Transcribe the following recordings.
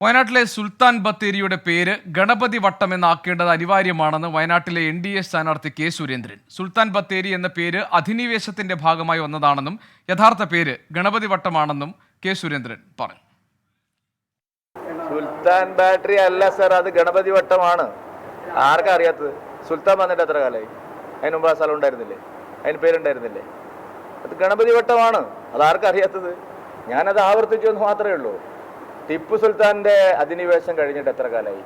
വയനാട്ടിലെ സുൽത്താൻ ബത്തേരിയുടെ പേര് ഗണപതി വട്ടം എന്നാക്കേണ്ടത് അനിവാര്യമാണെന്ന് വയനാട്ടിലെ NDA സ്ഥാനാർത്ഥി കെ സുരേന്ദ്രൻ. സുൽത്താൻ ബത്തേരി എന്ന പേര് അധിനിവേശത്തിന്റെ ഭാഗമായി വന്നതാണെന്നും യഥാർത്ഥ പേര് ഗണപതി വട്ടമാണെന്നും കെ സുരേന്ദ്രൻ പറഞ്ഞു. സുൽത്താൻ ബാറ്ററി അല്ല സർ, അത് ഗണപതി വട്ടമാണ്. ആർക്കാ അറിയാത്തത്? സുൽത്താൻ വന്നിട്ട് എത്ര കാലമായി? അതിന് മുമ്പ് ആ സ്ഥലം ഉണ്ടായിരുന്നില്ലേ? അതിന് പേരുണ്ടായിരുന്നില്ലേ? അത് ഗണപതി വട്ടമാണ്. അത് ആർക്കാ അറിയാത്തത്? ഞാനത് ആവർത്തിച്ചു എന്ന് മാത്രമേ ഉള്ളൂ. ടിപ്പു സുൽത്താൻ്റെ അധിനിവേശം കഴിഞ്ഞിട്ട് എത്ര കാലമായി?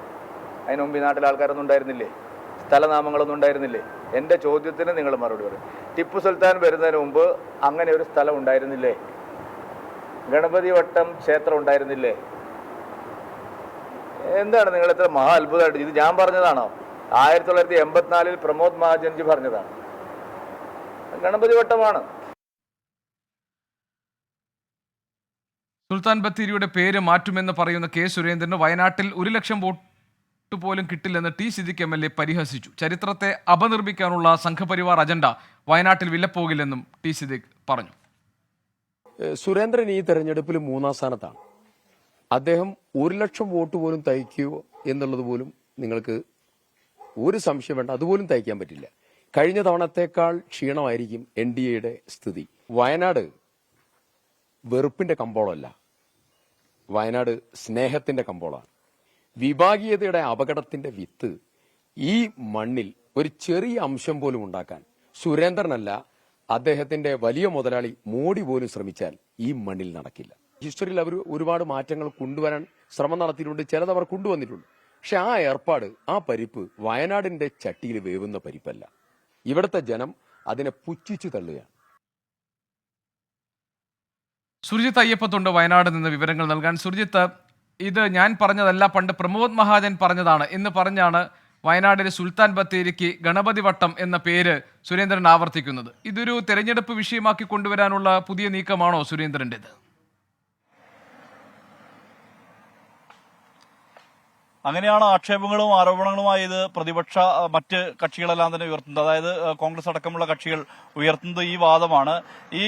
അതിന് മുമ്പ് ഈ നാട്ടിലെ ആൾക്കാരൊന്നും ഉണ്ടായിരുന്നില്ലേ? സ്ഥലനാമങ്ങളൊന്നും ഉണ്ടായിരുന്നില്ലേ? എൻ്റെ ചോദ്യത്തിന് നിങ്ങൾ മറുപടി പറയും. ടിപ്പു സുൽത്താൻ വരുന്നതിന് മുമ്പ് അങ്ങനെ ഒരു സ്ഥലം ഉണ്ടായിരുന്നില്ലേ? ഗണപതി വട്ടം ക്ഷേത്രം ഉണ്ടായിരുന്നില്ലേ? എന്താണ് നിങ്ങൾ ഇത്ര മഹാ അത്ഭുതമായിട്ട്? ഇത് ഞാൻ പറഞ്ഞതാണോ? 1984 പ്രമോദ് മഹാജൻജി പറഞ്ഞതാണ്. ഗണപതി വട്ടമാണ്. സുൽത്താൻ ബത്തേരിയുടെ പേര് മാറ്റുമെന്ന് പറയുന്ന കെ സുരേന്ദ്രന് വയനാട്ടിൽ 1 ലക്ഷം വോട്ട് പോലും കിട്ടില്ലെന്ന് ടി സിദ്ദിഖ് MLA പരിഹസിച്ചു. ചരിത്രത്തെ അപനിർമ്മിക്കാനുള്ള സംഘപരിവാർ അജണ്ട വയനാട്ടിൽ വിലപ്പോകില്ലെന്നും ടി സിദ്ദിഖ് പറഞ്ഞു. സുരേന്ദ്രൻ ഈ തെരഞ്ഞെടുപ്പിൽ 3-ാം സ്ഥാനത്താണ്. അദ്ദേഹം 1 ലക്ഷം വോട്ട് പോലും തയ്ക്കുമോ എന്നുള്ളത് പോലും നിങ്ങൾക്ക് ഒരു സംശയം വേണ്ട, അതുപോലും തയ്ക്കാൻ പറ്റില്ല. കഴിഞ്ഞ തവണത്തേക്കാൾ ക്ഷീണമായിരിക്കും NDAയുടെ സ്ഥിതി. വയനാട് വെറുപ്പിന്റെ കമ്പോളമല്ല, വയനാട് സ്നേഹത്തിന്റെ കമ്പോളാണ്. വിഭാഗീയതയുടെ അപകടത്തിന്റെ വിത്ത് ഈ മണ്ണിൽ ഒരു ചെറിയ അംശം പോലും ഉണ്ടാക്കാൻ സുരേന്ദ്രനല്ല, അദ്ദേഹത്തിന്റെ വലിയ മുതലാളി മോഡി പോലും ശ്രമിച്ചാൽ ഈ മണ്ണിൽ നടക്കില്ല. ഹിസ്റ്ററിയിൽ അവർ ഒരുപാട് മാറ്റങ്ങൾ കൊണ്ടുവരാൻ ശ്രമം നടത്തിയിട്ടുണ്ട്, ചിലത് അവർ കൊണ്ടുവന്നിട്ടുണ്ട്. പക്ഷെ ആ ഏർപ്പാട്, ആ പരിപ്പ് വയനാടിന്റെ ചട്ടിയിൽ വേവുന്ന പരിപ്പല്ല. ഇവിടുത്തെ ജനം അതിനെ പുച്ഛിച്ചു തള്ളുകയാണ്. സുർജിത്ത് അയ്യപ്പത്തുണ്ട് വയനാട് നിന്ന് വിവരങ്ങൾ നൽകാൻ. സുർജിത്ത്, ഇത് ഞാൻ പറഞ്ഞതല്ല, പണ്ട് പ്രമോദ് മഹാജൻ പറഞ്ഞതാണ് എന്ന് പറഞ്ഞാണ് വയനാടിലെ സുൽത്താൻ ബത്തേരിക്ക് ഗണപതി വട്ടം എന്ന പേര് സുരേന്ദ്രൻ ആവർത്തിക്കുന്നത്. ഇതൊരു തെരഞ്ഞെടുപ്പ് വിഷയമാക്കി കൊണ്ടുവരാനുള്ള പുതിയ നീക്കമാണോ സുരേന്ദ്രൻ്റെത്? അങ്ങനെയാണ് ആക്ഷേപങ്ങളും ആരോപണങ്ങളുമായി ഇത് പ്രതിപക്ഷ മറ്റ് കക്ഷികളെല്ലാം തന്നെ ഉയർത്തുന്നത്. അതായത് കോൺഗ്രസ് അടക്കമുള്ള കക്ഷികൾ ഉയർത്തുന്നത് ഈ വാദമാണ്. ഈ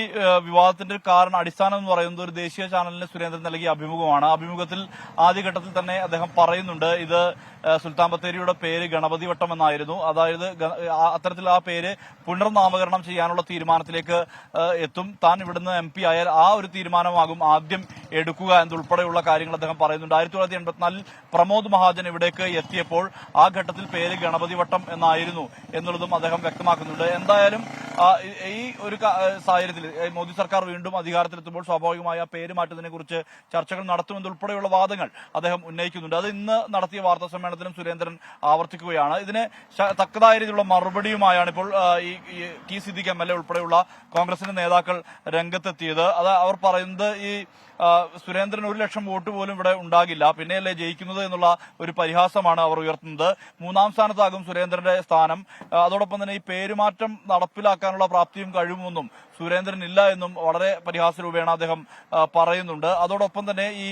വിവാദത്തിന്റെ അടിസ്ഥാനം എന്ന് പറയുന്നത് ഒരു ദേശീയ ചാനലിന് സുരേന്ദ്രൻ നൽകിയ അഭിമുഖമാണ്. അഭിമുഖത്തിൽ ആദ്യഘട്ടത്തിൽ തന്നെ അദ്ദേഹം പറയുന്നുണ്ട്, ഇത് സുൽത്താൻ ബത്തേരിയുടെ പേര് ഗണപതി വട്ടം എന്നായിരുന്നു. അതായത് അത്തരത്തിൽ ആ പേര് പുനർനാമകരണം ചെയ്യാനുള്ള തീരുമാനത്തിലേക്ക് എത്തും. താൻ ഇവിടുന്ന് MP ആയാൽ ആ ഒരു തീരുമാനമാകും ആദ്യം എടുക്കുക എന്നുൾപ്പെടെയുള്ള കാര്യങ്ങൾ അദ്ദേഹം പറയുന്നുണ്ട്. 1984 പ്രമോദ് മഹാജൻ ഇവിടേക്ക് എത്തിയപ്പോൾ ആ ഘട്ടത്തിൽ പേര് ഗണപതി വട്ടം എന്നായിരുന്നു എന്നുള്ളതും അദ്ദേഹം വ്യക്തമാക്കുന്നുണ്ട്. എന്തായാലും ഈ ഒരു സാഹചര്യത്തിൽ മോദി സർക്കാർ വീണ്ടും അധികാരത്തിലെത്തുമ്പോൾ സ്വാഭാവികമായി ആ പേര് മാറ്റുന്നതിനെ കുറിച്ച് ചർച്ചകൾ നടത്തുമെന്നുൾപ്പെടെയുള്ള വാദങ്ങൾ അദ്ദേഹം ഉന്നയിക്കുന്നുണ്ട്. അത് ഇന്ന് നടത്തിയ വാർത്താ സമ്മേളനത്തിലും സുരേന്ദ്രൻ ആവർത്തിക്കുകയാണ്. ഇതിന് തക്കതായ രീതിയിലുള്ള മറുപടിയുമായാണ് ഇപ്പോൾ ഈ ടി സിദ്ദിഖ് MLA ഉൾപ്പെടെയുള്ള കോൺഗ്രസിന്റെ നേതാക്കൾ രംഗത്തെത്തിയത്. അത് അവർ പറയുന്നത്, ഈ സുരേന്ദ്രൻ 1 ലക്ഷം വോട്ട് പോലും ഇവിടെ ഉണ്ടാകില്ല, പിന്നെയല്ലേ ജയിക്കുന്നത് എന്നുള്ള ഒരു പരിഹാസമാണ് അവർ ഉയർത്തുന്നത്. 3-ാം സ്ഥാനത്താകും സുരേന്ദ്രന്റെ സ്ഥാനം. അതോടൊപ്പം തന്നെ ഈ പേരുമാറ്റം നടപ്പിലാക്കാനുള്ള പ്രാപ്തിയും കഴിവുമൊന്നും സുരേന്ദ്രൻ ഇല്ല എന്നും വളരെ പരിഹാസ രൂപേണ അദ്ദേഹം പറയുന്നുണ്ട്. അതോടൊപ്പം തന്നെ ഈ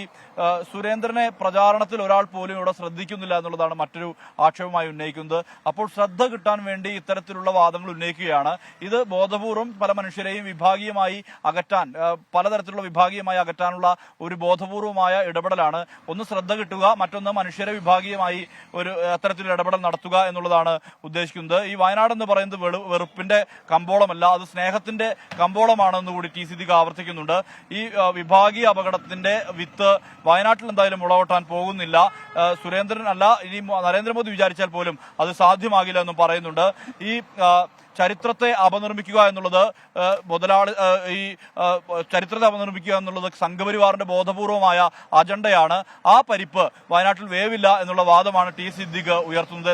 സുരേന്ദ്രനെ പ്രചാരണത്തിൽ ഒരാൾ പോലും ഇവിടെ ശ്രദ്ധിക്കുന്നില്ല എന്നുള്ളതാണ് മറ്റൊരു ആക്ഷേപമായി ഉന്നയിക്കുന്നത്. അപ്പോൾ ശ്രദ്ധ കിട്ടാൻ വേണ്ടി ഇത്തരത്തിലുള്ള വാദങ്ങൾ ഉന്നയിക്കുകയാണ്. ഇത് ബോധപൂർവം പല മനുഷ്യരെയും വിഭാഗീയമായി അകറ്റാൻ, പലതരത്തിലുള്ള വിഭാഗീയമായി അകറ്റാനുള്ള ഒരു ബോധപൂർവമായ ഇടപെടലാണ്. ഒന്ന് ശ്രദ്ധ കിട്ടുക, മറ്റൊന്ന് മനുഷ്യരെ വിഭാഗീയമായി ഒരു അത്തരത്തിലുള്ള ഇടപെടൽ നടത്തുക എന്നുള്ളതാണ് ഉദ്ദേശിക്കുന്നത്. ഈ വയനാട് എന്ന് പറയുന്നത് വെറുപ്പിന്റെ കമ്പോളമല്ല, അത് സ്നേഹത്തിന്റെ കമ്പോളമാണെന്ന് കൂടി ടി സിദ്ദിഖ് ആവർത്തിക്കുന്നുണ്ട്. ഈ വിഭാഗീയ അപകടത്തിന്റെ വിത്ത് വയനാട്ടിൽ എന്തായാലും മുളകൊട്ടാൻ പോകുന്നില്ല. സുരേന്ദ്രൻ അല്ല, ഇനി നരേന്ദ്രമോദി വിചാരിച്ചാൽ പോലും അത് സാധ്യമാകില്ല എന്നും പറയുന്നുണ്ട്. ഈ ചരിത്രത്തെ അപനിർമ്മിക്കുക എന്നുള്ളത് ചരിത്രത്തെ അപനിർമ്മിക്കുക എന്നുള്ളത് സംഘപരിവാറിന്റെ ബോധപൂർവമായ അജണ്ടയാണ്. ആ പരിപ്പ് വയനാട്ടിൽ വേവില്ല എന്നുള്ള വാദമാണ് ടി സിദ്ദിഖ് ഉയർത്തുന്നത്.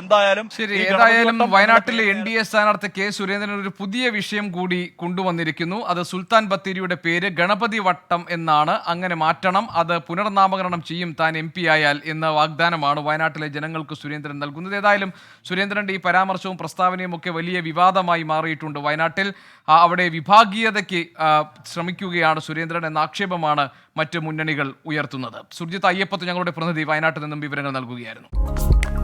ഏതായാലും വയനാട്ടിലെ NDA സ്ഥാനാർത്ഥി കെ സുരേന്ദ്രൻ ഒരു പുതിയ വിഷയം കൂടി കൊണ്ടുവന്നിരിക്കുന്നു. അത് സുൽത്താൻ ബത്തേരിയുടെ പേര് ഗണപതി വട്ടം എന്നാണ്, അങ്ങനെ മാറ്റണം, അത് പുനർനാമകരണം ചെയ്യും താൻ MP ആയാൽ എന്ന വാഗ്ദാനമാണ് വയനാട്ടിലെ ജനങ്ങൾക്ക് സുരേന്ദ്രൻ നൽകുന്നത്. ഏതായാലും സുരേന്ദ്രന്റെ ഈ പരാമർശവും പ്രസ്താവനയും ഒക്കെ വലിയ വിവാദമായി മാറിയിട്ടുണ്ട് വയനാട്ടിൽ. അവിടെ വിഭാഗീയതയ്ക്ക് ശ്രമിക്കുകയാണ് സുരേന്ദ്രൻ എന്ന ആക്ഷേപമാണ് മറ്റ് മുന്നണികൾ ഉയർത്തുന്നത്. സുർജിത്ത് അയ്യപ്പത്ത് ഞങ്ങളുടെ പ്രതിനിധി വയനാട്ടിൽ നിന്നും വിവരങ്ങൾ നൽകുകയായിരുന്നു.